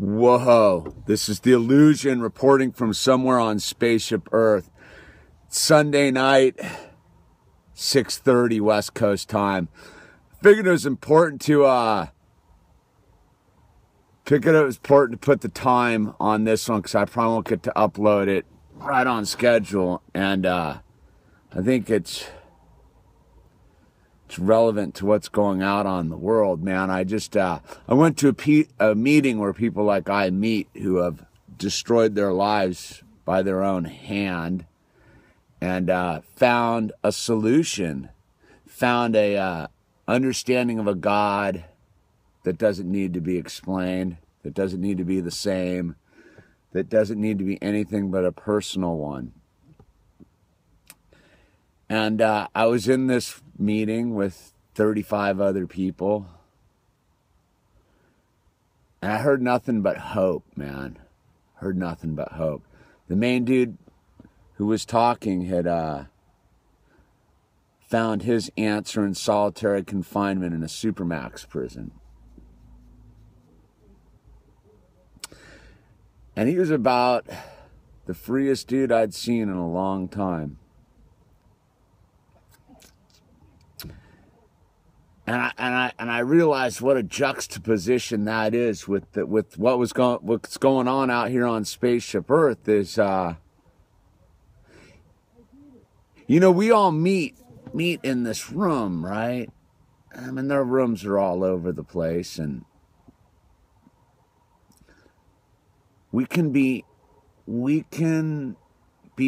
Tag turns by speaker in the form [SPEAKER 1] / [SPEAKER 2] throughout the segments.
[SPEAKER 1] Whoa, this is the Illusion reporting from somewhere on Spaceship Earth. Sunday night, 6:30 West Coast time. Figured it was important to put the time on this one because I probably won't get to upload it right on schedule, and I think it's relevant to what's going out on the world, man. I went to a meeting where people like I meet who have destroyed their lives by their own hand, and found a solution, found a understanding of a God that doesn't need to be explained, that doesn't need to be the same, that doesn't need to be anything but a personal one. And I was in this meeting with 35 other people, and I heard nothing but hope, man. Heard nothing but hope. The main dude who was talking had found his answer in solitary confinement in a supermax prison. And he was about the freest dude I'd seen in a long time. And I realized what a juxtaposition that is with what's going on out here on Spaceship Earth. Is we all meet in this room, right? I mean, their rooms are all over the place, and we can be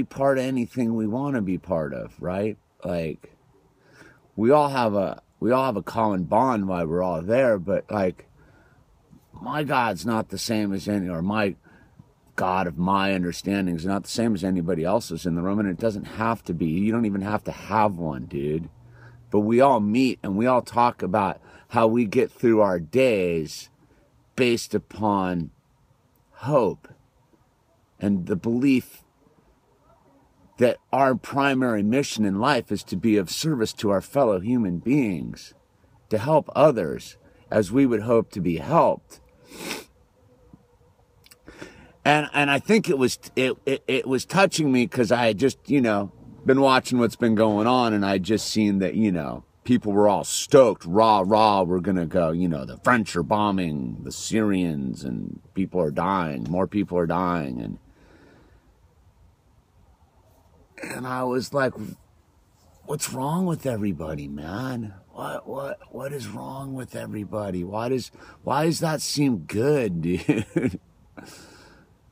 [SPEAKER 1] part of anything we want to be part of, right? Like, we all have a common bond while we're all there, but like, my God's not the same as my God of my understanding is not the same as anybody else's in the room, and it doesn't have to be. You don't even have to have one, dude. But we all meet and we all talk about how we get through our days based upon hope and the belief that our primary mission in life is to be of service to our fellow human beings, to help others as we would hope to be helped. And I think it was touching me because I had just, been watching what's been going on, and I just seen that, people were all stoked, rah, we're gonna go, the French are bombing the Syrians and people are dying, more people are dying, and I was like, what's wrong with everybody, man? What is wrong with everybody? Why does that seem good, dude?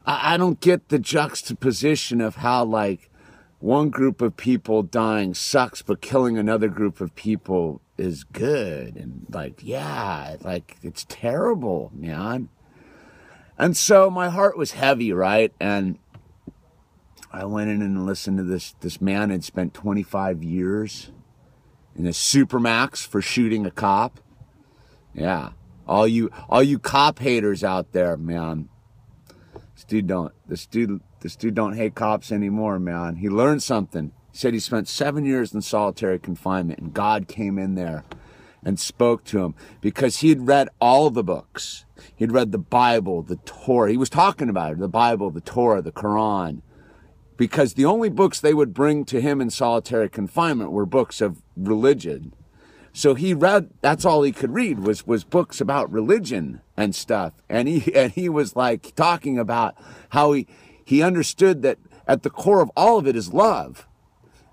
[SPEAKER 1] I don't get the juxtaposition of how, like, one group of people dying sucks, but killing another group of people is good. And, like, yeah, like, it's terrible, man. And so my heart was heavy, right? And I went in and listened to this man had spent 25 years in a supermax for shooting a cop. Yeah. All you cop haters out there, man. This dude don't hate cops anymore, man. He learned something. He said he spent 7 years in solitary confinement, and God came in there and spoke to him because he had read all the books. He'd read the Bible, the Torah. He was talking about it, the Bible, the Torah, the Quran, because the only books they would bring to him in solitary confinement were books of religion. So he read, that's all he could read was books about religion and stuff. And he was like talking about how he understood that at the core of all of it is love.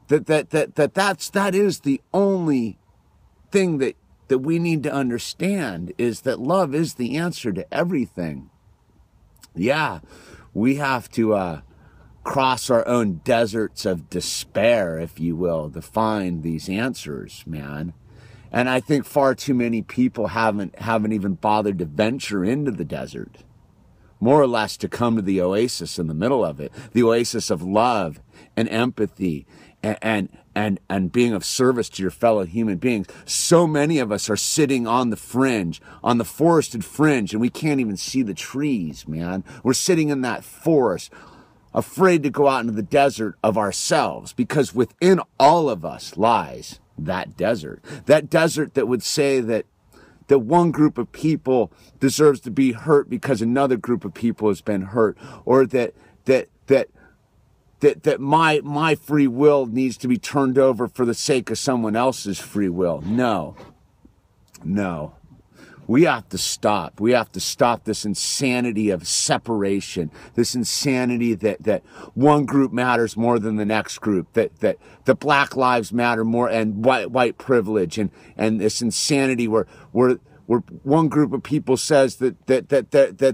[SPEAKER 1] That is the only thing that we need to understand, is that love is the answer to everything. Yeah, we have to cross our own deserts of despair, if you will, to find these answers, man. And I think far too many people haven't even bothered to venture into the desert, more or less to come to the oasis in the middle of it, the oasis of love and empathy and being of service to your fellow human beings. So many of us are sitting on the fringe, on the forested fringe, and we can't even see the trees, man. We're sitting in that forest, afraid to go out into the desert of ourselves, because within all of us lies that desert that would say that that one group of people deserves to be hurt because another group of people has been hurt, or that my free will needs to be turned over for the sake of someone else's free will. No. We have to stop. We have to stop this insanity of separation, this insanity that one group matters more than the next group, that the Black Lives Matter more, and white privilege, and this insanity where one group of people says that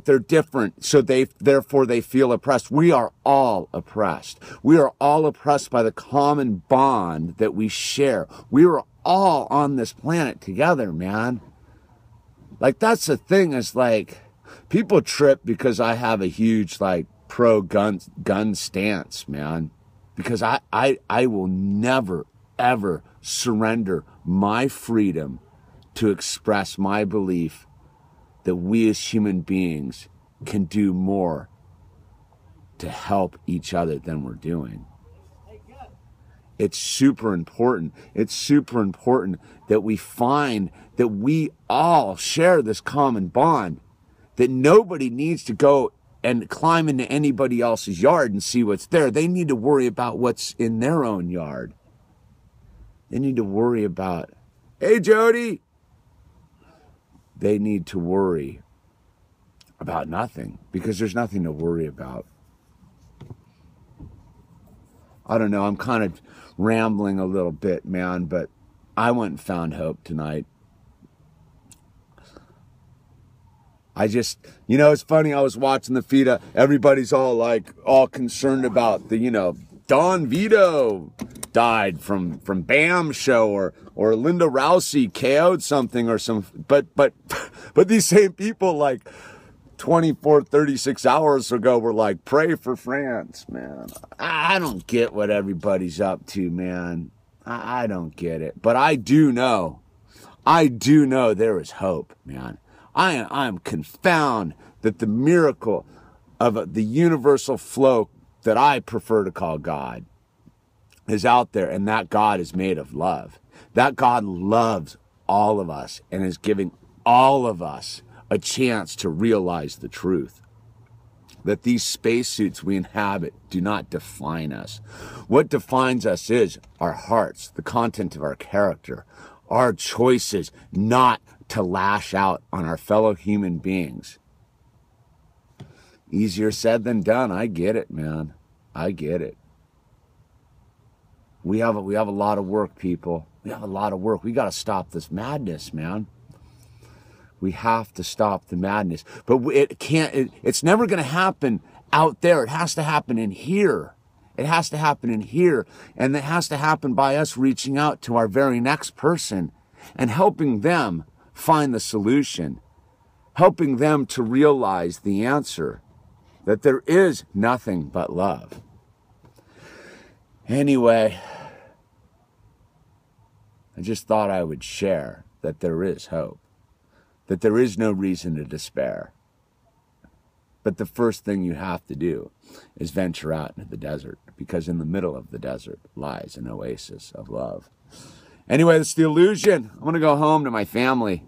[SPEAKER 1] they're different, so therefore they feel oppressed. We are all oppressed. We are all oppressed by the common bond that we share. We are all on this planet together, man. Like, that's the thing, is like, people trip because I have a huge, like, pro-gun stance, man. Because I will never, ever surrender my freedom to express my belief that we as human beings can do more to help each other than we're doing. It's super important. It's super important that we find that we all share this common bond, that nobody needs to go and climb into anybody else's yard and see what's there. They need to worry about what's in their own yard. They need to worry about, hey, Jody. They need to worry about nothing, because there's nothing to worry about. I don't know, I'm kind of rambling a little bit, man, but I went and found hope tonight. I just, it's funny, I was watching the feed, everybody's all concerned about the, Don Vito died from BAM show, or Linda Rousey KO'd something or some, but these same people, like 24, 36 hours ago, were like, pray for France, man. I don't get what everybody's up to, man. I don't get it. But I do know there is hope, man. I am confounded that the miracle of the universal flow that I prefer to call God is out there, and that God is made of love. That God loves all of us and is giving all of us a chance to realize the truth. That these spacesuits we inhabit do not define us. What defines us is our hearts, the content of our character, our choices not to lash out on our fellow human beings. Easier said than done. I get it, man. I get it. We have a lot of work, people. We have a lot of work. We got to stop this madness, man. We have to stop the madness. But it's never going to happen out there. It has to happen in here. It has to happen in here. And it has to happen by us reaching out to our very next person and helping them find the solution. Helping them to realize the answer. That there is nothing but love. Anyway, I just thought I would share that there is hope. That there is no reason to despair. But the first thing you have to do is venture out into the desert, because in the middle of the desert lies an oasis of love. Anyway, that's the illusion. I'm going to go home to my family.